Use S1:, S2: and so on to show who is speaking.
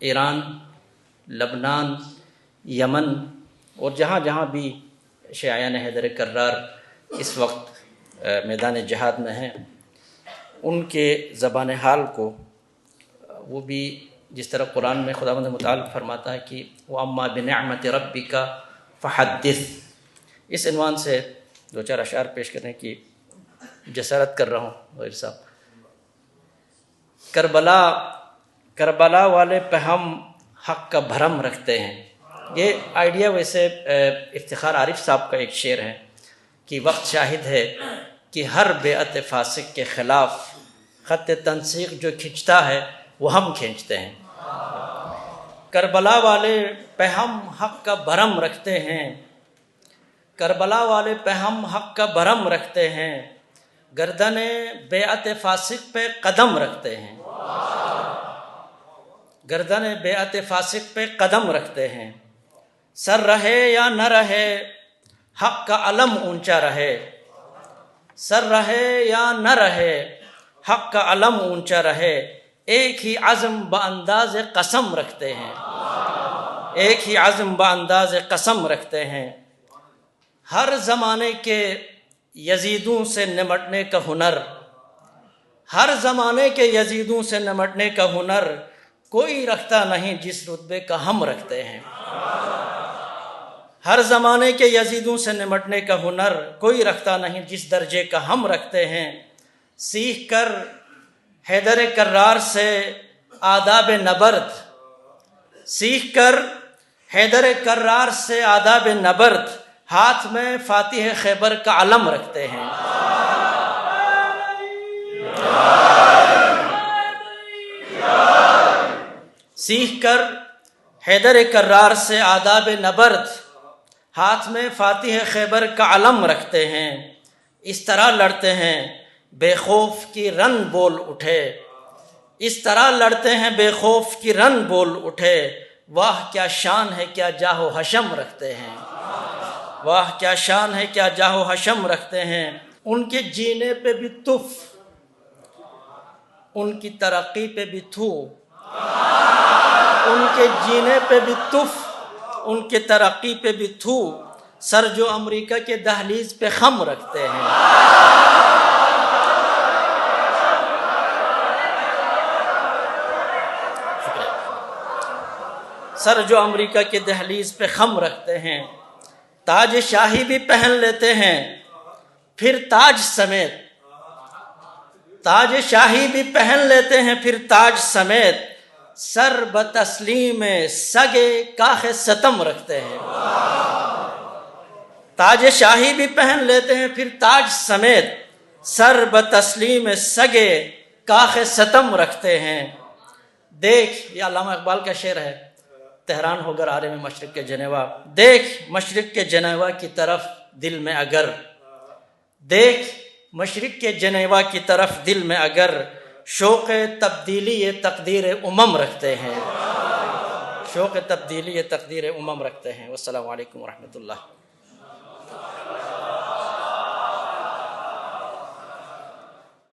S1: ایران، لبنان، یمن اور جہاں جہاں بھی شیعیان حیدر کرار اس وقت میدان جہاد میں ہیں، ان کے زبان حال کو وہ بھی جس طرح قرآن میں خداوند متعال فرماتا ہے کہ وَأَمَّا بِنِعْمَةِ رَبِّكَ فَحَدِّثْ، اس عنوان سے دو چار اشعار پیش کرنے کی جسارت کر رہا ہوں غیر صاحب۔ کربلا والے پہ ہم حق کا بھرم رکھتے ہیں، یہ آئیڈیا ویسے افتخار عارف صاحب کا ایک شعر ہے کہ وقت شاہد ہے کہ ہر بیعت فاسق کے خلاف خط تنسیق جو کھنچتا ہے وہ ہم کھینچتے ہیں۔ کربلا والے پہ ہم حق کا بھرم رکھتے ہیں، کربلا والے پہ ہم حق کا بھرم رکھتے ہیں، گردن بیعت فاسق پہ قدم رکھتے ہیں، گردن بیعت فاسق پہ قدم رکھتے ہیں، سر رہے یا نہ رہے حق کا علم اونچا رہے، سر رہے یا نہ رہے حق کا علم اونچا رہے، ایک ہی عزم بانداز قسم رکھتے ہیں، ایک ہی عزم بانداز قسم رکھتے ہیں۔ ہر زمانے کے یزیدوں سے نمٹنے کا ہنر، ہر زمانے کے یزیدوں سے نمٹنے کا ہنر کوئی رکھتا نہیں جس رتبے کا ہم رکھتے ہیں، ہر زمانے کے یزیدوں سے نمٹنے کا ہنر کوئی رکھتا نہیں جس درجے کا ہم رکھتے ہیں۔ سیکھ کر حیدر کرار سے آداب نبرد، سیکھ کر حیدر کرار سے آداب نبرد، ہاتھ میں فاتح خیبر کا علم رکھتے ہیں، سیکھ کر حیدر کرار سے آداب نبرد، ہاتھ میں فاتح خیبر کا علم رکھتے ہیں۔ اس طرح لڑتے ہیں بے خوف کی رن بول اٹھے، اس طرح لڑتے ہیں بے خوف کی رن بول اٹھے، واہ کیا شان ہے کیا جاہ و حشم رکھتے ہیں، واہ کیا شان ہے کیا جاہ و حشم رکھتے ہیں۔ ان کے جینے پہ بھی تف، ان کی ترقی پہ بھی تھو، ان کے جینے پہ بھی تف، ان کے ترقی پہ بھی تھو، سر جو امریکہ کے دہلیز پہ خم رکھتے ہیں، سر جو امریکہ کے دہلیز پہ خم رکھتے ہیں۔ تاج شاہی بھی پہن لیتے ہیں پھر تاج سمیت، تاج شاہی بھی پہن لیتے ہیں پھر تاج سمیت، سر بتسلیم سگے کاخ ستم رکھتے ہیں، تاج شاہی بھی پہن لیتے ہیں پھر تاج سمیت، سر بتسلیم سگے کاخ ستم رکھتے ہیں۔ دیکھ، یہ علامہ اقبال کا شعر ہے، تہران ہو کر آ رہے میں مشرق کے جنیوا، دیکھ مشرق کے جنیوا کی طرف دل میں اگر، دیکھ مشرق کے جنیوا کی طرف دل میں اگر، شوق تبدیلی یہ تقدیر امم رکھتے ہیں، شوق تبدیلی یہ تقدیر امم رکھتے ہیں۔ والسلام علیکم ورحمۃ اللہ۔